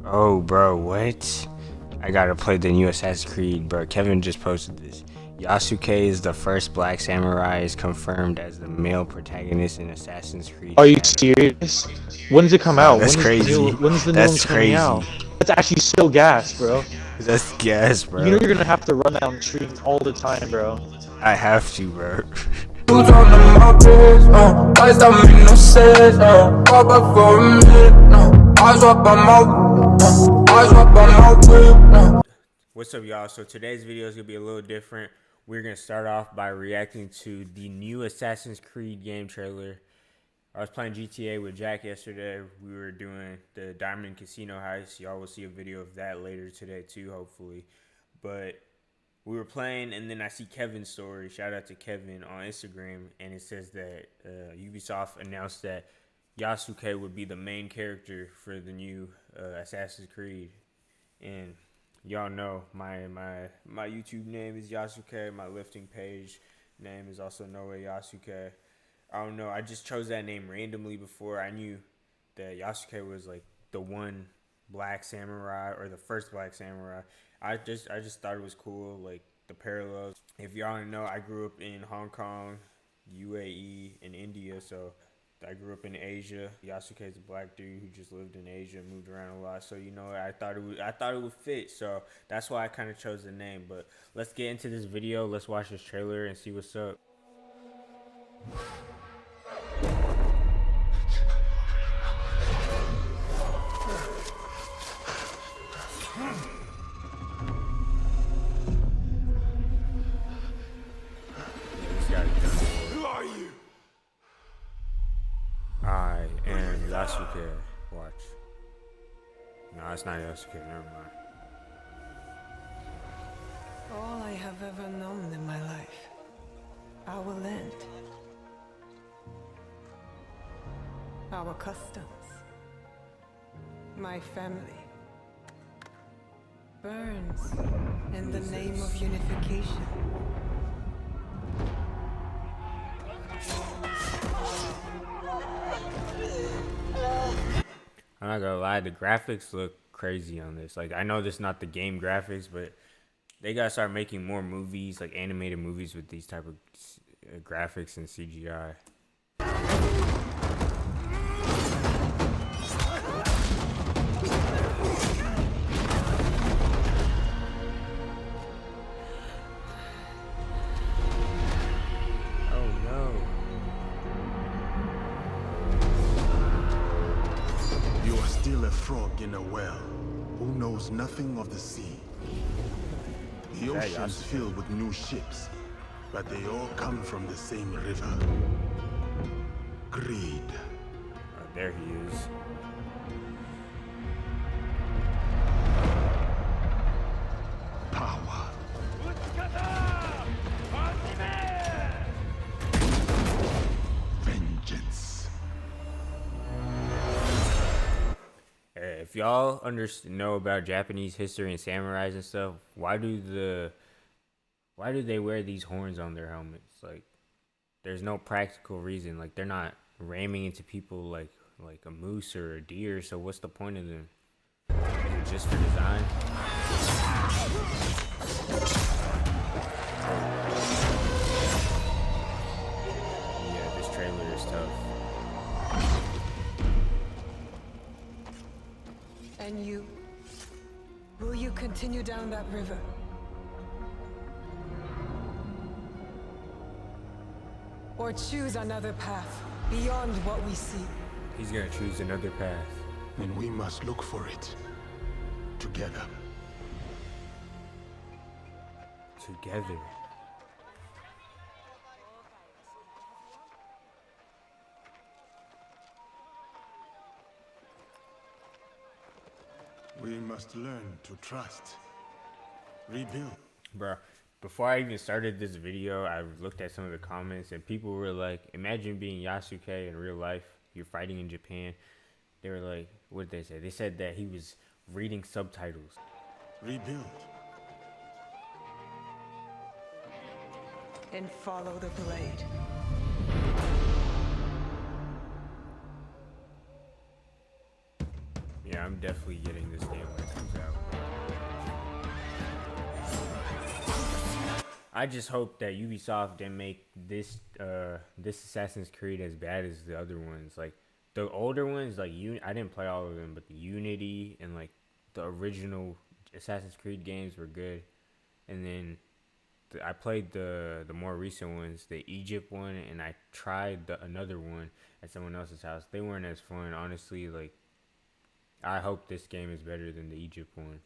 Oh, bro, what? I gotta play the new Assassin's Creed, bro. Kevin just posted this. Yasuke is the first black samurai, is confirmed as the male protagonist in Assassin's Creed Are you Shadow. serious? When does it come Nah, out? that's crazy. When's the new one That's coming out? crazy. That's actually so gas, bro. That's gas, You know bro. you're gonna have to run that on stream all the time, bro. I have to, bro. Who's on my bitch, why does that make no sense, pop up for a minute, eyes up on my whip, What's up, y'all? So today's video is gonna be a little different. We're gonna start off by reacting to the new Assassin's Creed game trailer. I was playing GTA with Jack yesterday. We were doing the Diamond Casino heist. Y'all will see a video of that later today too, hopefully. But we were playing, and then I see Kevin's story. Shout out to Kevin on Instagram, and it says that Ubisoft announced that Yasuke would be the main character for the new Assassin's Creed. And y'all know my YouTube name is Yasuke. My lifting page name is also Noe Yasuke. I don't know. I just chose that name randomly before I knew that Yasuke was like the one black samurai or the first black samurai. I just thought it was cool, like the parallels. If y'all don't know, I grew up in Hong Kong, UAE, and India, so I grew up in Asia. Yasuke is a black dude who just lived in Asia and moved around a lot. So I thought it would fit. So that's why I kind of chose the name. But let's get into this video. Let's watch this trailer and see what's up. who are you? I am Yasuke. Watch. No, it's not Yasuke. Never mind. All I have ever known in my life, our land, our customs, my family, burns in the name of unification. I'm not gonna lie, the graphics look crazy on this. Like, I know this is not the game graphics, but they gotta start making more movies, like animated movies with these type of graphics and CGI. Oh no. You are still a frog in a well, who knows nothing of the sea. The ocean's filled with new ships, but they all come from the same river. Greed. Oh, there he is. Power. Vengeance. If y'all know about Japanese history and samurais and stuff, why do they wear these horns on their helmets? Like, there's no practical reason. Like, they're not ramming into people like a moose or a deer. So what's the point of them? Is it just for design? Yeah, this trailer is tough. And you, will you continue down that river? Or choose another path beyond what we see? He's gonna choose another path. And we must look for it. Together. Together. We must learn to trust. Rebuild. Bro, before I even started this video, I looked at some of the comments and people were like, imagine being Yasuke in real life. You're fighting in Japan. They were like, what did they say? They said that he was reading subtitles. Rebuild. And follow the blade. Yeah, I'm definitely getting this game I just hope that Ubisoft didn't make this this Assassin's Creed as bad as the other ones. Like the older ones, like I didn't play all of them, but the Unity and like the original Assassin's Creed games were good. And then I played the more recent ones, the Egypt one, and I tried another one at someone else's house. They weren't as fun, honestly. Like I hope this game is better than the Egypt one.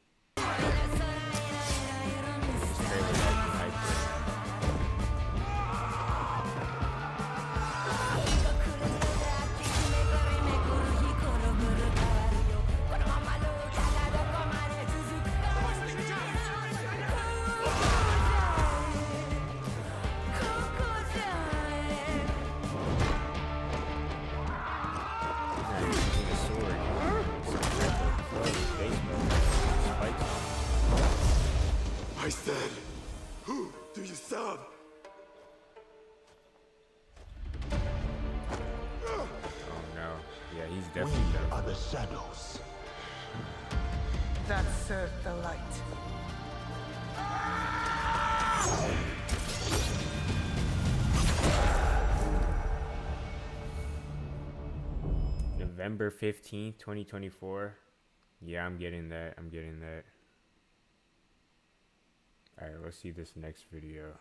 I said, who do you serve? Oh no. Yeah, he's definitely We done. are the shadows. That served the light. November 15th, 2024. Yeah, I'm getting that. Alright, let's see this next video.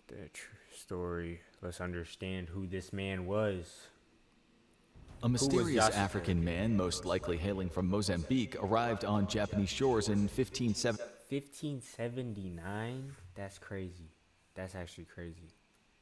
The story. Let's understand who this man was. A mysterious Yasuke? African man, most likely hailing from Mozambique, arrived on Japanese shores in 1579? That's crazy. That's actually crazy.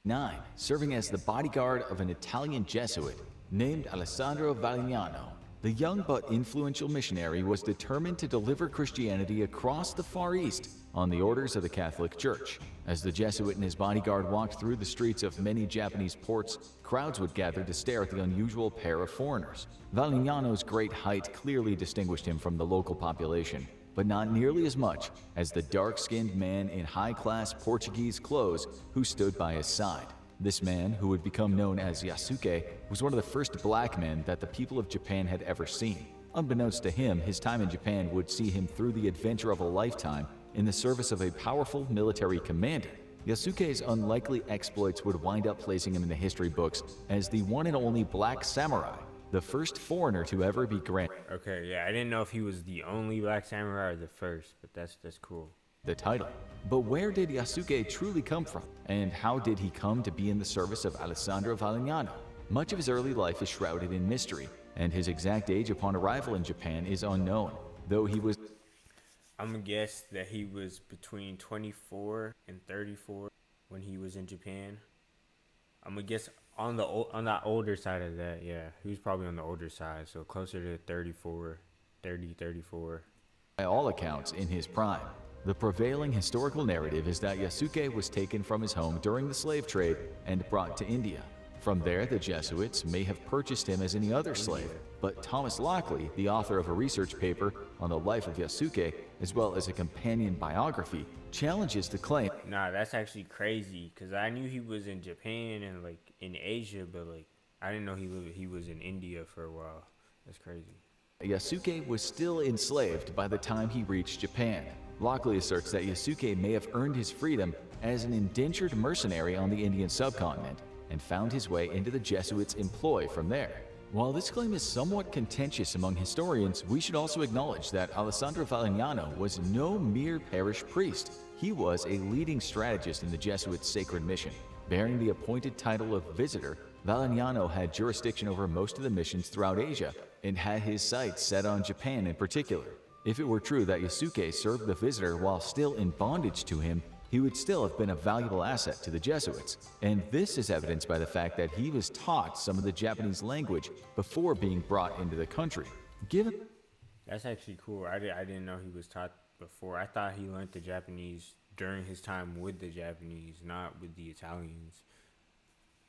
1579, serving as the bodyguard of an Italian Jesuit named Alessandro Valignano. The young but influential missionary was determined to deliver Christianity across the Far East on the orders of the Catholic Church. As the Jesuit and his bodyguard walked through the streets of many Japanese ports, crowds would gather to stare at the unusual pair of foreigners. Valignano's great height clearly distinguished him from the local population, but not nearly as much as the dark-skinned man in high-class Portuguese clothes who stood by his side. This man, who would become known as Yasuke, was one of the first black men that the people of Japan had ever seen. Unbeknownst to him, his time in Japan would see him through the adventure of a lifetime in the service of a powerful military commander. Yasuke's unlikely exploits would wind up placing him in the history books as the one and only black samurai, the first foreigner to ever be granted Okay, yeah, I didn't know if he was the only black samurai or the first, but that's cool. the title. But where did Yasuke truly come from? And how did he come to be in the service of Alessandro Valignano? Much of his early life is shrouded in mystery, and his exact age upon arrival in Japan is unknown, though he was I'm gonna guess that he was between 24 and 34 when he was in Japan. I'm gonna guess on that older side of that, yeah. He was probably on the older side, so closer to 34. by all accounts in his prime. The prevailing historical narrative is that Yasuke was taken from his home during the slave trade and brought to India. From there, the Jesuits may have purchased him as any other slave, but Thomas Lockley, the author of a research paper on the life of Yasuke, as well as a companion biography, challenges the claim. Nah, that's actually crazy, because I knew he was in Japan and like in Asia, but like I didn't know he was in India for a while. That's crazy. Yasuke was still enslaved by the time he reached Japan. Lockley asserts that Yasuke may have earned his freedom as an indentured mercenary on the Indian subcontinent and found his way into the Jesuits' employ from there. While this claim is somewhat contentious among historians, we should also acknowledge that Alessandro Valignano was no mere parish priest. He was a leading strategist in the Jesuits' sacred mission. Bearing the appointed title of visitor, Valignano had jurisdiction over most of the missions throughout Asia and had his sights set on Japan in particular. If it were true that Yasuke served the visitor while still in bondage to him, he would still have been a valuable asset to the Jesuits, and this is evidenced by the fact that he was taught some of the Japanese language before being brought into the country. Given That's actually cool. I didn't know he was taught before. I thought he learned the Japanese during his time with the Japanese, not with the Italians.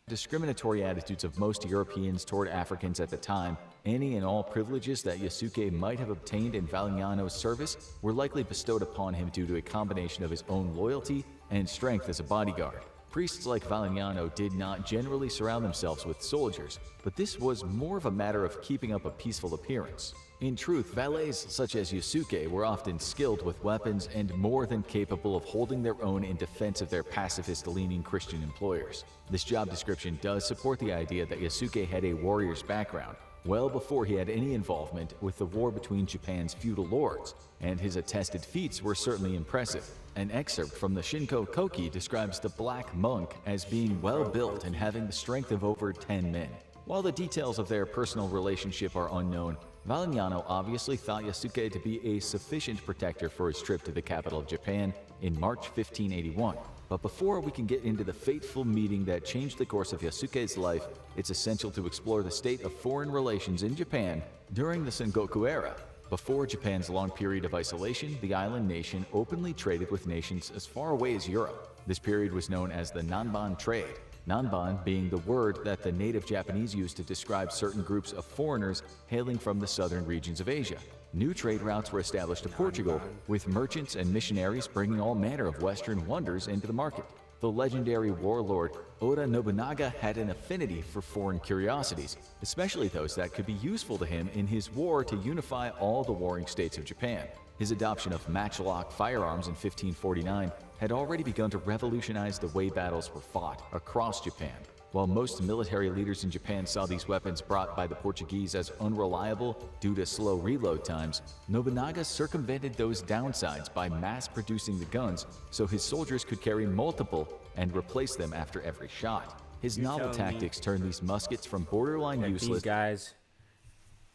discriminatory attitudes of most Europeans toward Africans at the time, any and all privileges that Yasuke might have obtained in Valignano's service were likely bestowed upon him due to a combination of his own loyalty and strength as a bodyguard. Priests like Valignano did not generally surround themselves with soldiers, but this was more of a matter of keeping up a peaceful appearance. In truth, valets such as Yasuke were often skilled with weapons and more than capable of holding their own in defense of their pacifist-leaning Christian employers. This job description does support the idea that Yasuke had a warrior's background, well before he had any involvement with the war between Japan's feudal lords, and his attested feats were certainly impressive. An excerpt from the Shinko Koki describes the Black Monk as being well-built and having the strength of over 10 men. While the details of their personal relationship are unknown, Valignano obviously thought Yasuke to be a sufficient protector for his trip to the capital of Japan in March 1581. But before we can get into the fateful meeting that changed the course of Yasuke's life, it's essential to explore the state of foreign relations in Japan during the Sengoku era. Before Japan's long period of isolation, the island nation openly traded with nations as far away as Europe. This period was known as the Nanban trade. Nanban being the word that the native Japanese used to describe certain groups of foreigners hailing from the southern regions of Asia. New trade routes were established to Portugal, with merchants and missionaries bringing all manner of Western wonders into the market. The legendary warlord Oda Nobunaga had an affinity for foreign curiosities, especially those that could be useful to him in his war to unify all the warring states of Japan. His adoption of matchlock firearms in 1549 had already begun to revolutionize the way battles were fought across Japan. While most military leaders in Japan saw these weapons brought by the Portuguese as unreliable due to slow reload times, Nobunaga circumvented those downsides by mass-producing the guns so his soldiers could carry multiple and replace them after every shot. His novel tactics turned these muskets from borderline useless. These guys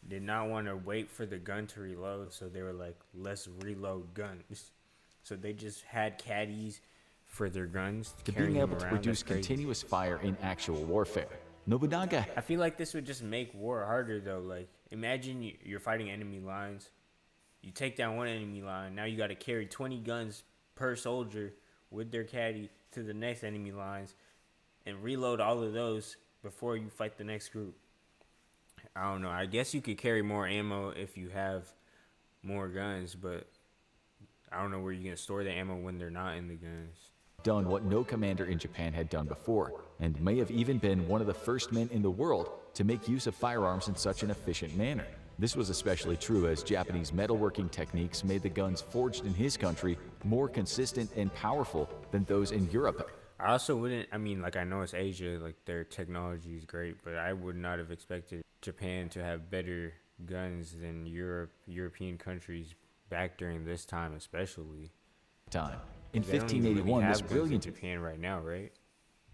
did not want to wait for the gun to reload, so they were like, let's reload guns. So they just had caddies for their guns to being able to produce continuous fire in actual warfare. Nobunaga. I feel like this would just make war harder though. Like, imagine you're fighting enemy lines. You take down one enemy line. Now you got to carry 20 guns per soldier with their caddy to the next enemy lines and reload all of those before you fight the next group. I don't know. I guess you could carry more ammo if you have more guns, but I don't know where you're going to store the ammo when they're not in the guns. Done what no commander in Japan had done before, and may have even been one of the first men in the world to make use of firearms in such an efficient manner. This was especially true as Japanese metalworking techniques made the guns forged in his country more consistent and powerful than those in Europe. I also wouldn't, I mean, like, I know it's Asia, like, their technology is great, but I would not have expected Japan to have better guns than European countries back during this time, especially. In 1581, this brilliant Japan right now, right?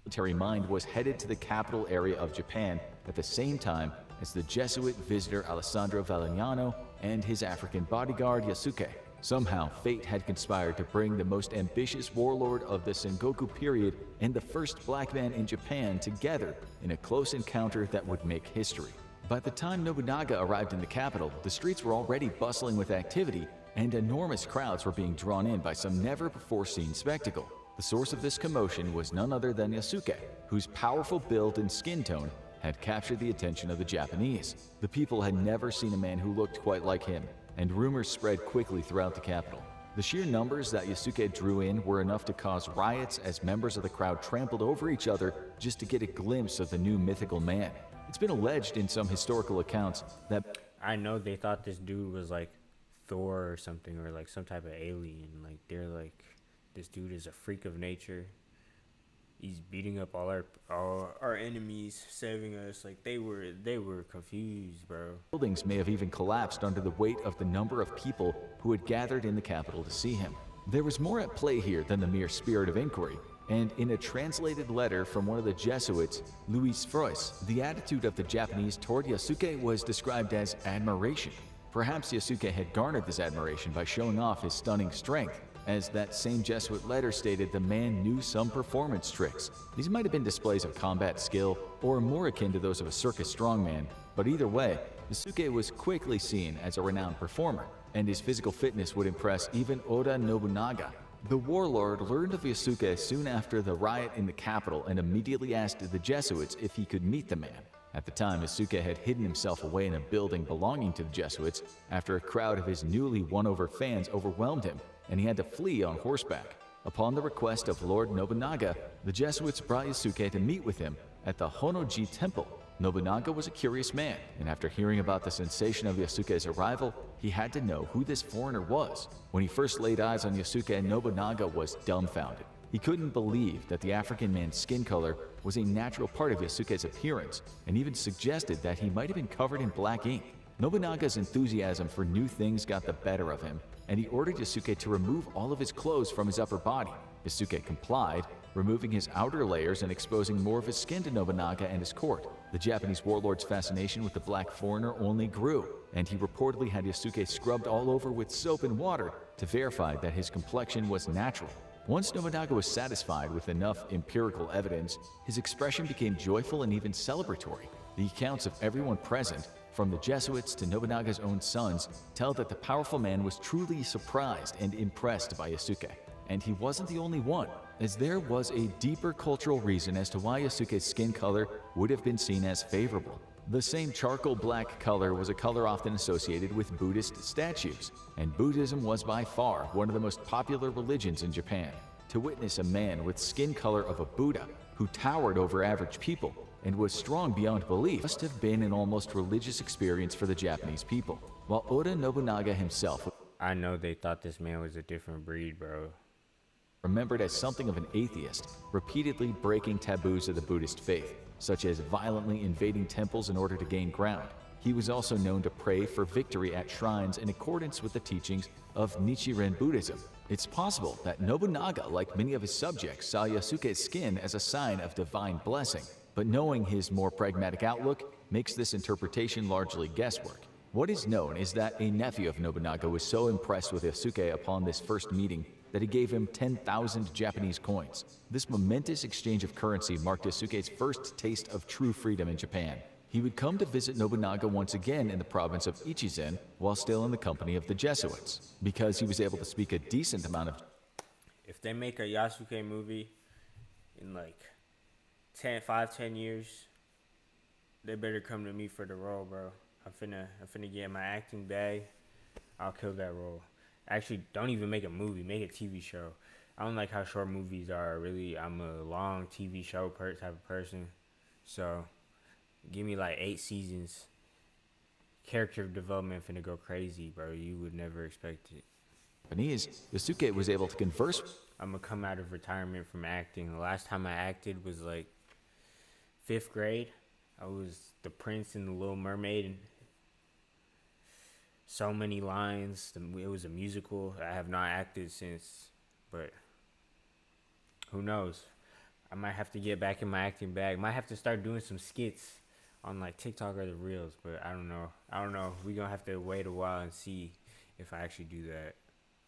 Military mind was headed to the capital area of Japan at the same time as the Jesuit visitor Alessandro Valignano and his African bodyguard Yasuke. Somehow, fate had conspired to bring the most ambitious warlord of the Sengoku period and the first black man in Japan together in a close encounter that would make history. By the time Nobunaga arrived in the capital, the streets were already bustling with activity, and enormous crowds were being drawn in by some never-before-seen spectacle. The source of this commotion was none other than Yasuke, whose powerful build and skin tone had captured the attention of the Japanese. The people had never seen a man who looked quite like him, and rumors spread quickly throughout the capital. The sheer numbers that Yasuke drew in were enough to cause riots as members of the crowd trampled over each other just to get a glimpse of the new mythical man. It's been alleged in some historical accounts that I know they thought this dude was like Thor or something, or like some type of alien. Like, they're like, this dude is a freak of nature. He's beating up all our enemies, saving us. Like, they were confused, bro. Buildings may have even collapsed under the weight of the number of people who had gathered in the capital to see him. There was more at play here than the mere spirit of inquiry, and in a translated letter from one of the Jesuits, Louis Frois, the attitude of the Japanese toward Yasuke was described as admiration. Perhaps Yasuke had garnered this admiration by showing off his stunning strength. As that same Jesuit letter stated, the man knew some performance tricks. These might have been displays of combat skill, or more akin to those of a circus strongman, but either way, Yasuke was quickly seen as a renowned performer, and his physical fitness would impress even Oda Nobunaga. The warlord learned of Yasuke soon after the riot in the capital and immediately asked the Jesuits if he could meet the man. At the time, Yasuke had hidden himself away in a building belonging to the Jesuits after a crowd of his newly won-over fans overwhelmed him, and he had to flee on horseback. Upon the request of Lord Nobunaga, the Jesuits brought Yasuke to meet with him at the Honnoji Temple. Nobunaga was a curious man, and after hearing about the sensation of Yasuke's arrival, he had to know who this foreigner was. When he first laid eyes on Yasuke, Nobunaga was dumbfounded. He couldn't believe that the African man's skin color was a natural part of Yasuke's appearance, and even suggested that he might have been covered in black ink. Nobunaga's enthusiasm for new things got the better of him, and he ordered Yasuke to remove all of his clothes from his upper body. Yasuke complied, removing his outer layers and exposing more of his skin to Nobunaga and his court. The Japanese warlord's fascination with the black foreigner only grew, and he reportedly had Yasuke scrubbed all over with soap and water to verify that his complexion was natural. Once Nobunaga was satisfied with enough empirical evidence, his expression became joyful and even celebratory. The accounts of everyone present, from the Jesuits to Nobunaga's own sons, tell that the powerful man was truly surprised and impressed by Yasuke. And he wasn't the only one, as there was a deeper cultural reason as to why Yasuke's skin color would have been seen as favorable. The same charcoal black color was a color often associated with Buddhist statues, and Buddhism was by far one of the most popular religions in Japan. To witness a man with skin color of a Buddha who towered over average people and was strong beyond belief must have been an almost religious experience for the Japanese people. While Oda Nobunaga himself I know they thought this man was a different breed, bro. remembered as something of an atheist, repeatedly breaking taboos of the Buddhist faith, such as violently invading temples in order to gain ground. He was also known to pray for victory at shrines in accordance with the teachings of Nichiren Buddhism. It's possible that Nobunaga, like many of his subjects, saw Yasuke's skin as a sign of divine blessing, but knowing his more pragmatic outlook makes this interpretation largely guesswork. What is known is that a nephew of Nobunaga was so impressed with Yasuke upon this first meeting that he gave him 10,000 Japanese coins. This momentous exchange of currency marked Yasuke's first taste of true freedom in Japan. He would come to visit Nobunaga once again in the province of Ichizen while still in the company of the Jesuits, because he was able to speak a decent amount of. If they make a Yasuke movie in like 10 years, they better come to me for the role, bro. I'm finna get my acting bag. I'll kill that role. Actually, don't even make a movie. Make a TV show. I don't like how short movies are. Really, I'm a long TV show type of person. So, give me like 8 seasons. Character development finna go crazy, bro. You would never expect it. Japanese, Yasuke was able to converse. I'm gonna come out of retirement from acting. The last time I acted was like 5th grade. I was the prince in The Little Mermaid. So many lines. It was a musical. I have not acted since, but who knows? I might have to get back in my acting bag. Might have to start doing some skits on like TikTok or the Reels, but I don't know. We're gonna have to wait a while and see if I actually do that.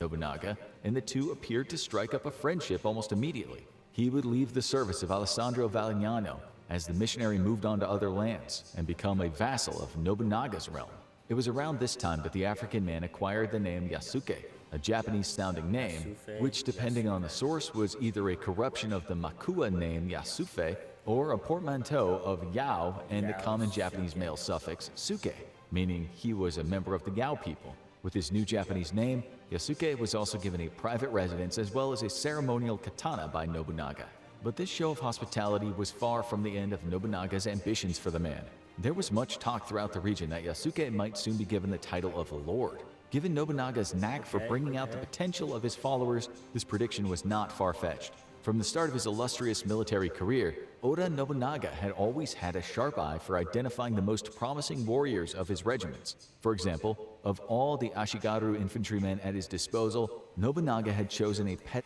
Nobunaga, and the two appeared to strike up a friendship almost immediately. He would leave the service of Alessandro Valignano as the missionary moved on to other lands and become a vassal of Nobunaga's realm. It was around this time that the African man acquired the name Yasuke, a Japanese-sounding name, which, depending on the source, was either a corruption of the Makua name Yasufe or a portmanteau of Yao and the common Japanese male suffix suke, meaning he was a member of the Yao people. With his new Japanese name, Yasuke was also given a private residence as well as a ceremonial katana by Nobunaga. But this show of hospitality was far from the end of Nobunaga's ambitions for the man. There was much talk throughout the region that Yasuke might soon be given the title of Lord. Given Nobunaga's knack for bringing out the potential of his followers, this prediction was not far-fetched. From the start of his illustrious military career, Oda Nobunaga had always had a sharp eye for identifying the most promising warriors of his regiments. For example, of all the Ashigaru infantrymen at his disposal, Nobunaga had chosen a pet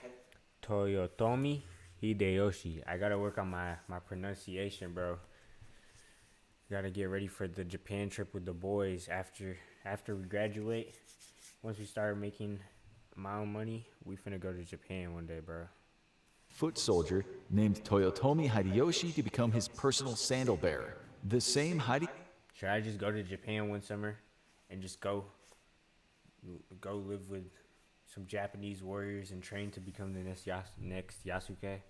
Toyotomi Hideyoshi. I gotta work on my pronunciation, bro. Gotta get ready for the Japan trip with the boys after we graduate. Once we start making my own money, we finna go to Japan one day, bro. foot soldier named Toyotomi Hideyoshi to become his personal sandal bearer. The same Should I just go to Japan one summer and just go live with some Japanese warriors and train to become the next Yasuke?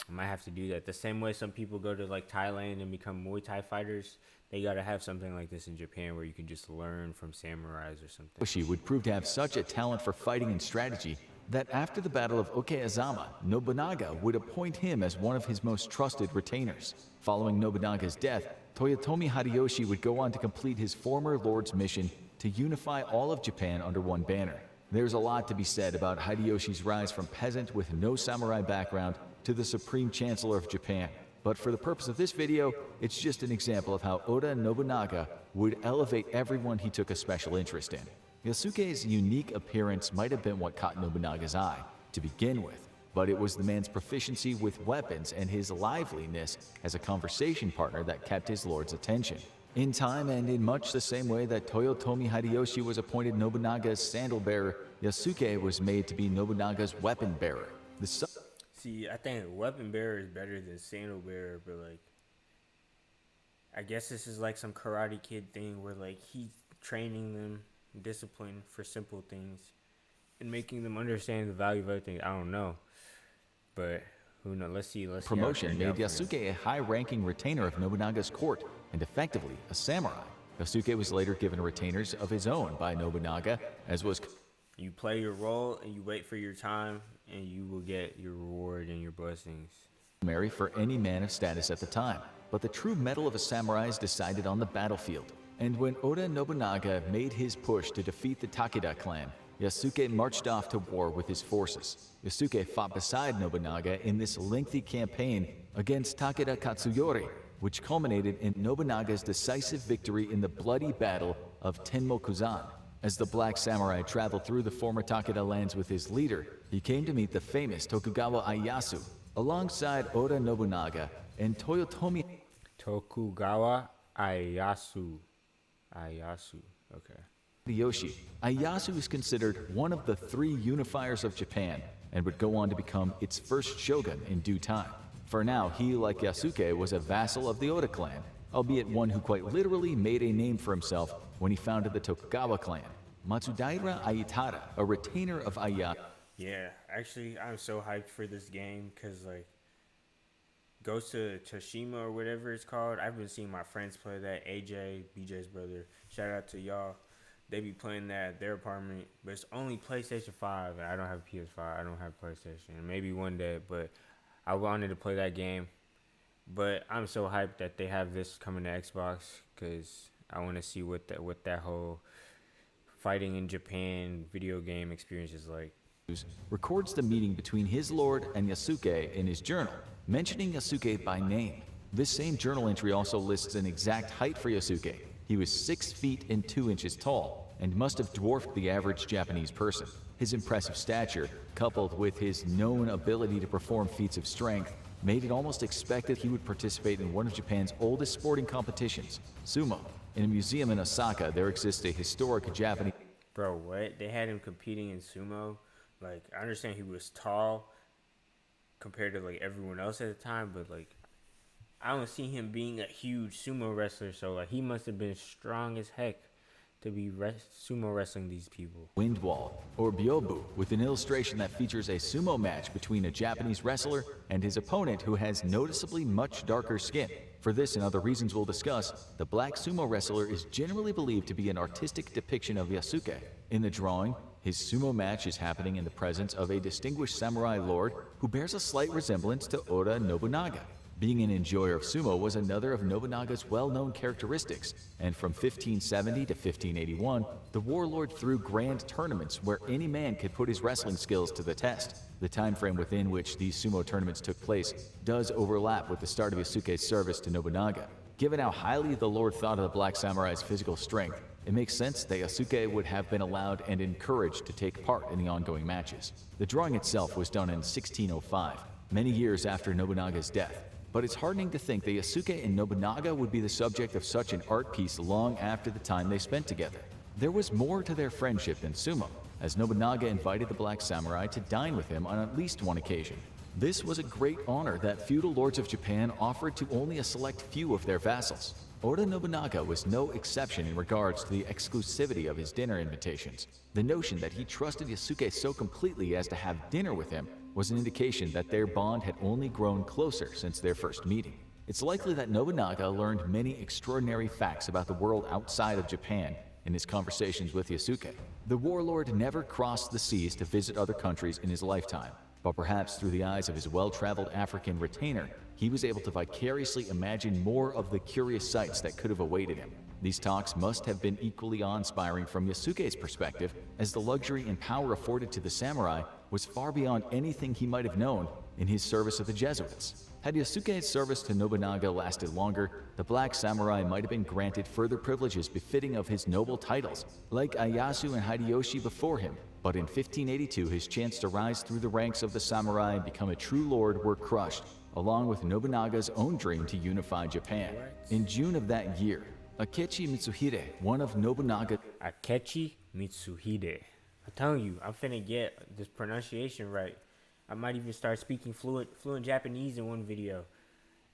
I might have to do that. The same way some people go to like Thailand and become Muay Thai fighters, they gotta have something like this in Japan where you can just learn from samurais or something. Hideyoshi would prove to have such a talent for fighting and strategy that after the Battle of Okayazama, Nobunaga would appoint him as one of his most trusted retainers. Following Nobunaga's death, Toyotomi Hideyoshi would go on to complete his former lord's mission to unify all of Japan under one banner. There's a lot to be said about Hideyoshi's rise from peasant with no samurai background to the Supreme Chancellor of Japan. But for the purpose of this video, it's just an example of how Oda Nobunaga would elevate everyone he took a special interest in. Yasuke's unique appearance might have been what caught Nobunaga's eye to begin with, but it was the man's proficiency with weapons and his liveliness as a conversation partner that kept his lord's attention. In time, and in much the same way that Toyotomi Hideyoshi was appointed Nobunaga's sandal bearer, Yasuke was made to be Nobunaga's weapon bearer. See, I think weapon bearer is better than sandal bearer, but like, I guess this is like some Karate Kid thing where like he's training them discipline for simple things and making them understand the value of everything. I don't know, but who knows? Let's see. Promotion made Yasuke a high-ranking retainer of Nobunaga's court and effectively a samurai. Yasuke was later given retainers of his own by Nobunaga, as was. You play your role and you wait for your time, and you will get your reward and your blessings. Customary for any man of status at the time, but the true mettle of a samurai is decided on the battlefield. And when Oda Nobunaga made his push to defeat the Takeda clan, Yasuke marched off to war with his forces. Yasuke fought beside Nobunaga in this lengthy campaign against Takeda Katsuyori, which culminated in Nobunaga's decisive victory in the bloody battle of Tenmokuzan. As the Black Samurai traveled through the former Takeda lands with his leader, he came to meet the famous Tokugawa Ieyasu, alongside Oda Nobunaga and Toyotomi. Tokugawa Ieyasu. Okay. Hideyoshi. Ieyasu is considered one of the three unifiers of Japan and would go on to become its first shogun in due time. For now, he, like Yasuke, was a vassal of the Oda clan, albeit one who quite literally made a name for himself when he founded the Tokugawa clan. Matsudaira Aitada, a retainer of Ieyasu. Yeah, actually, I'm so hyped for this game because, like, Ghost to Toshima or whatever it's called. I've been seeing my friends play that. AJ, BJ's brother. Shout out to y'all. They be playing that at their apartment, but it's only PlayStation 5, and I don't have PS5. I don't have PlayStation. Maybe one day, but I wanted to play that game. But I'm so hyped that they have this coming to Xbox because I want to see what that whole fighting in Japan video game experience is like. Records the meeting between his lord and Yasuke in his journal, mentioning Yasuke by name. This same journal entry also lists an exact height for Yasuke. He was 6 feet and 2 inches tall and must have dwarfed the average Japanese person. His impressive stature, coupled with his known ability to perform feats of strength, made it almost expected he would participate in one of Japan's oldest sporting competitions, sumo. In a museum in Osaka, there exists a historic Japanese... Bro, what? They had him competing in sumo? Like, I understand he was tall compared to, like, everyone else at the time, but, like, I don't see him being a huge sumo wrestler, so, like, he must have been strong as heck to be sumo wrestling these people. Wind wall, or byobu, with an illustration that features a sumo match between a Japanese wrestler and his opponent who has noticeably much darker skin. For this and other reasons we'll discuss, the black sumo wrestler is generally believed to be an artistic depiction of Yasuke. In the drawing, his sumo match is happening in the presence of a distinguished samurai lord who bears a slight resemblance to Oda Nobunaga. Being an enjoyer of sumo was another of Nobunaga's well-known characteristics, and from 1570 to 1581, the warlord threw grand tournaments where any man could put his wrestling skills to the test. The time frame within which these sumo tournaments took place does overlap with the start of Yasuke's service to Nobunaga. Given how highly the lord thought of the black samurai's physical strength, it makes sense that Yasuke would have been allowed and encouraged to take part in the ongoing matches. The drawing itself was done in 1605, many years after Nobunaga's death. But it's heartening to think that Yasuke and Nobunaga would be the subject of such an art piece long after the time they spent together. There was more to their friendship than sumo, as Nobunaga invited the black samurai to dine with him on at least one occasion. This was a great honor that feudal lords of Japan offered to only a select few of their vassals. Oda Nobunaga was no exception in regards to the exclusivity of his dinner invitations. The notion that he trusted Yasuke so completely as to have dinner with him was an indication that their bond had only grown closer since their first meeting. It's likely that Nobunaga learned many extraordinary facts about the world outside of Japan in his conversations with Yasuke. The warlord never crossed the seas to visit other countries in his lifetime, but perhaps through the eyes of his well-traveled African retainer, he was able to vicariously imagine more of the curious sights that could have awaited him. These talks must have been equally awe-inspiring from Yasuke's perspective, as the luxury and power afforded to the samurai was far beyond anything he might have known in his service of the Jesuits. Had Yasuke's service to Nobunaga lasted longer, the Black Samurai might have been granted further privileges befitting of his noble titles, like Ieyasu and Hideyoshi before him. But in 1582, his chance to rise through the ranks of the samurai and become a true lord were crushed, along with Nobunaga's own dream to unify Japan. In June of that year, Akechi Mitsuhide, one of Nobunaga— Akechi Mitsuhide. I'm telling you, I'm finna get this pronunciation right. I might even start speaking fluent Japanese in one video.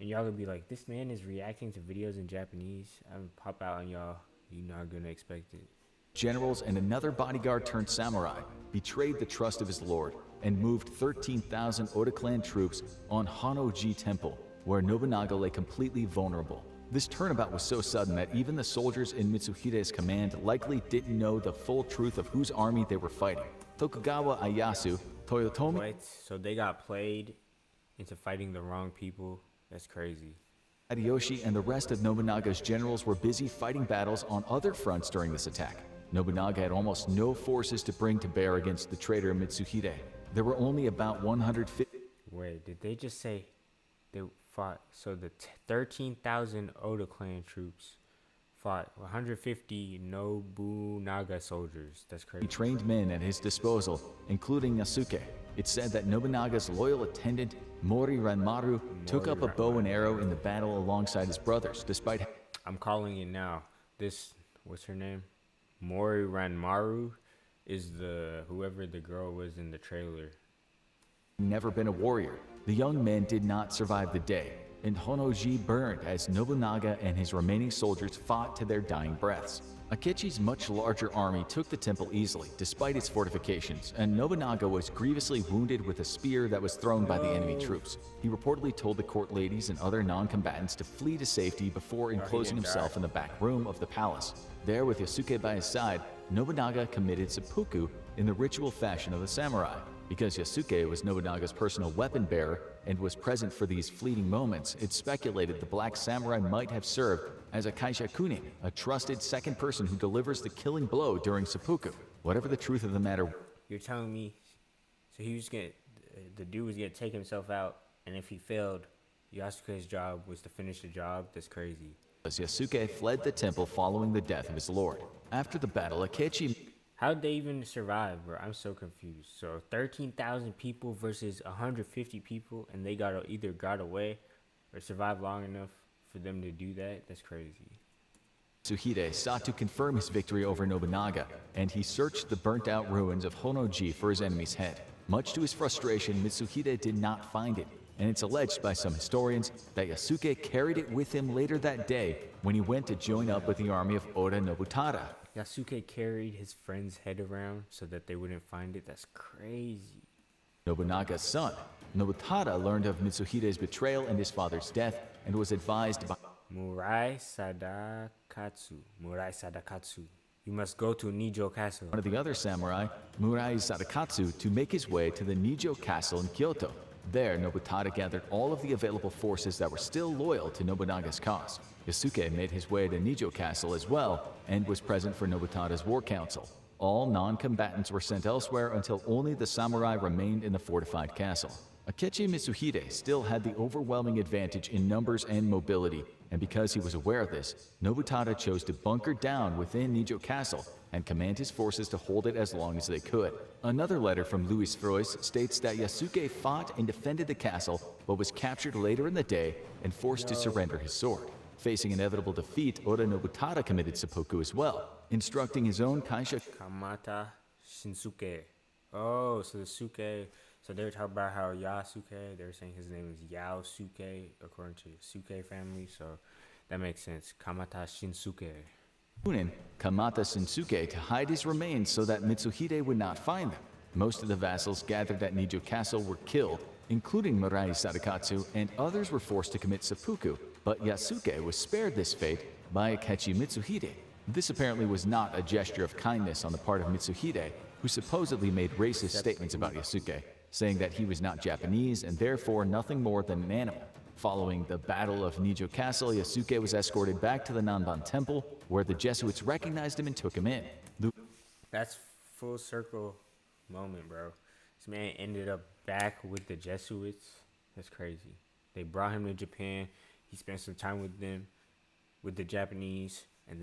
And y'all gonna be like, this man is reacting to videos in Japanese. I'm gonna pop out on y'all. You're not gonna expect it. generals and another bodyguard turned samurai betrayed the trust of his lord and moved 13,000 Oda clan troops on Honnoji Temple, where Nobunaga lay completely vulnerable. This turnabout was so sudden that even the soldiers in Mitsuhide's command likely didn't know the full truth of whose army they were fighting. Tokugawa Ieyasu, Toyotomi— What? So they got played into fighting the wrong people? That's crazy. Hideyoshi and the rest of Nobunaga's generals were busy fighting battles on other fronts during this attack. Nobunaga had almost no forces to bring to bear against the traitor Mitsuhide. There were only about 150— Wait, did they just say they fought? So the 13,000 Oda clan troops fought 150 Nobunaga soldiers. That's crazy. trained men at his disposal, including Yasuke. It's said that Nobunaga's loyal attendant, Mori Ranmaru, took up a bow and arrow in the battle alongside his brothers, despite— I'm calling it now. This, what's her name? Mori Ranmaru is whoever the girl was in the trailer. never been a warrior. The young men did not survive the day, and Honnoji burned as Nobunaga and his remaining soldiers fought to their dying breaths. Akechi's much larger army took the temple easily, despite its fortifications, and Nobunaga was grievously wounded with a spear that was thrown by the enemy troops. He reportedly told the court ladies and other non-combatants to flee to safety before enclosing himself in the back room of the palace. There, with Yasuke by his side, Nobunaga committed seppuku in the ritual fashion of the samurai. Because Yasuke was Nobunaga's personal weapon bearer and was present for these fleeting moments, it's speculated the Black Samurai might have served as a kaishakunin, a trusted second person who delivers the killing blow during seppuku. Whatever the truth of the matter— You're telling me, so he was the dude was gonna take himself out, and if he failed, Yasuke's job was to finish the job? That's crazy. as Yasuke fled the temple following the death of his lord. After the battle, Akechi— How'd they even survive, bro? I'm so confused. So 13,000 people versus 150 people, and they either got away or survived long enough for them to do that? That's crazy. Mitsuhide sought to confirm his victory over Nobunaga, and he searched the burnt-out ruins of Honnoji for his enemy's head. Much to his frustration, Mitsuhide did not find it, and it's alleged by some historians that Yasuke carried it with him later that day when he went to join up with the army of Oda Nobutada. Yasuke carried his friend's head around so that they wouldn't find it? That's crazy. Nobunaga's son, Nobutada, learned of Mitsuhide's betrayal and his father's death and was advised by Murai Sadakatsu. Murai Sadakatsu. You must go to Nijo Castle. one of the other samurai, Murai Sadakatsu, to make his way to the Nijo Castle in Kyoto. There, Nobutada gathered all of the available forces that were still loyal to Nobunaga's cause. Yasuke made his way to Nijo Castle as well and was present for Nobutada's war council. All non-combatants were sent elsewhere until only the samurai remained in the fortified castle. Akechi Mitsuhide still had the overwhelming advantage in numbers and mobility, and because he was aware of this, Nobutada chose to bunker down within Nijo Castle and command his forces to hold it as long as they could. Another letter from Louis Frois states that Yasuke fought and defended the castle, but was captured later in the day and forced to surrender his sword. Facing inevitable defeat, Oda Nobutada committed seppuku as well, instructing his own kaisha— Kamata Shinsuke. Oh, so the Suke. So they were talking about how Yasuke, they were saying his name is Yaosuke, according to the Suke family. So that makes sense. Kamata Shinsuke. Kamata Shinsuke to hide his remains so that Mitsuhide would not find them. Most of the vassals gathered at Nijo Castle were killed, including Murai Sadakatsu, and others were forced to commit seppuku, but Yasuke was spared this fate by Akechi Mitsuhide. This apparently was not a gesture of kindness on the part of Mitsuhide, who supposedly made racist statements about Yasuke, saying that he was not Japanese and therefore nothing more than an animal. Following the Battle of Nijo Castle, Yasuke was escorted back to the Nanban Temple, where the Jesuits recognized him and took him in. That's full circle moment, bro. This man ended up back with the Jesuits. That's crazy. They brought him to Japan. He spent some time with them, with the Japanese, and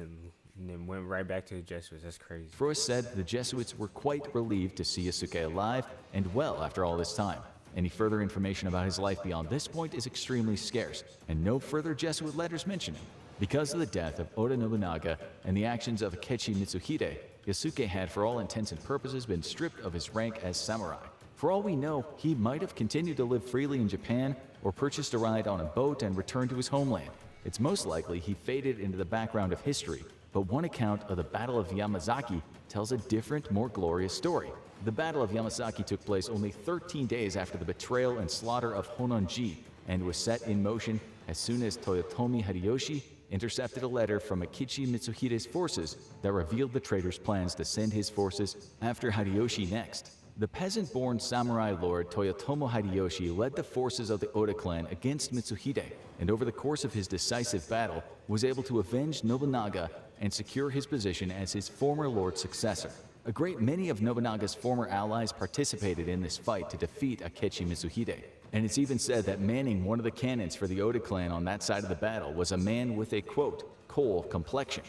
then went right back to the Jesuits. That's crazy. Frost said the Jesuits were quite relieved to see Yasuke alive and well after all this time. Any further information about his life beyond this point is extremely scarce, and no further Jesuit letters mention him. Because of the death of Oda Nobunaga and the actions of Akechi Mitsuhide, Yasuke had for all intents and purposes been stripped of his rank as samurai. For all we know, he might have continued to live freely in Japan or purchased a ride on a boat and returned to his homeland. It's most likely he faded into the background of history, but one account of the Battle of Yamazaki tells a different, more glorious story. The Battle of Yamazaki took place only 13 days after the betrayal and slaughter of Hononji and was set in motion as soon as Toyotomi Hideyoshi intercepted a letter from Akechi Mitsuhide's forces that revealed the traitor's plans to send his forces after Hideyoshi next. The peasant-born samurai lord Toyotomi Hideyoshi led the forces of the Oda clan against Mitsuhide, and over the course of his decisive battle was able to avenge Nobunaga and secure his position as his former lord's successor. A great many of Nobunaga's former allies participated in this fight to defeat Akechi Mitsuhide, and it's even said that manning one of the cannons for the Oda clan on that side of the battle was a man with a, quote, coal complexion.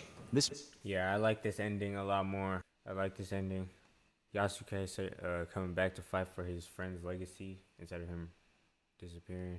Yeah, I like this ending a lot more. I like this ending. Yasuke coming back to fight for his friend's legacy instead of him disappearing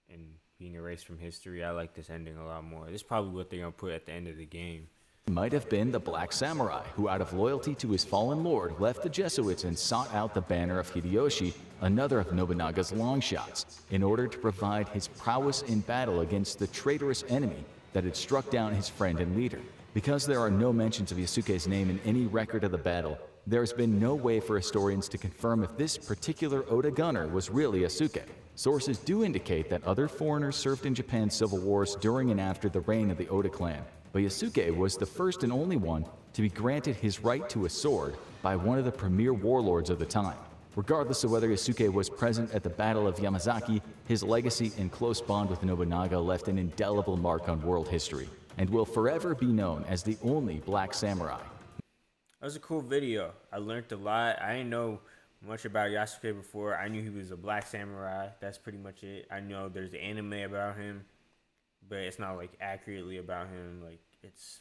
and being erased from history. I like this ending a lot more. This is probably what they're going to put at the end of the game. Might have been the Black Samurai, who out of loyalty to his fallen lord left the Jesuits and sought out the banner of Hideyoshi, another of Nobunaga's long shots, in order to provide his prowess in battle against the traitorous enemy that had struck down his friend and leader. Because there are no mentions of Yasuke's name in any record of the battle, there has been no way for historians to confirm if this particular Oda gunner was really Yasuke. Sources do indicate that other foreigners served in Japan's civil wars during and after the reign of the Oda clan, but Yasuke was the first and only one to be granted his right to a sword by one of the premier warlords of the time. Regardless of whether Yasuke was present at the Battle of Yamazaki, his legacy and close bond with Nobunaga left an indelible mark on world history, and will forever be known as the only Black Samurai. That was a cool video. I learned a lot. I didn't know much about Yasuke before. I knew he was a black samurai. That's pretty much it. I know there's anime about him, but it's not like accurately about him. Like, it's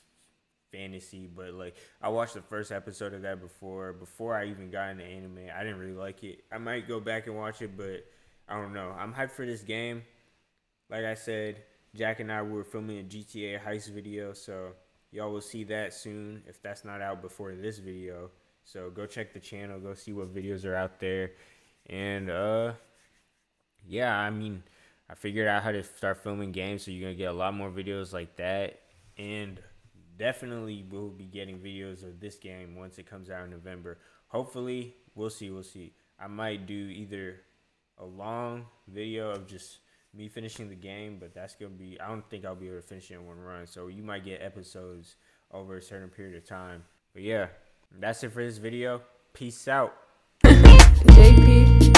fantasy, but like I watched the first episode of that before I even got into anime. I didn't really like it. I might go back and watch it, but I don't know. I'm hyped for this game. Like I said, Jack and I were filming a GTA heist video, so y'all will see that soon if that's not out before this video. So go check the channel, go see what videos are out there. And yeah, I mean, I figured out how to start filming games, so you're gonna get a lot more videos like that. And definitely we'll be getting videos of this game once it comes out in November. Hopefully, we'll see. I might do either a long video of just me finishing the game, but that's gonna be, I don't think I'll be able to finish it in one run, so you might get episodes over a certain period of time. But yeah, that's it for this video. Peace out. JP.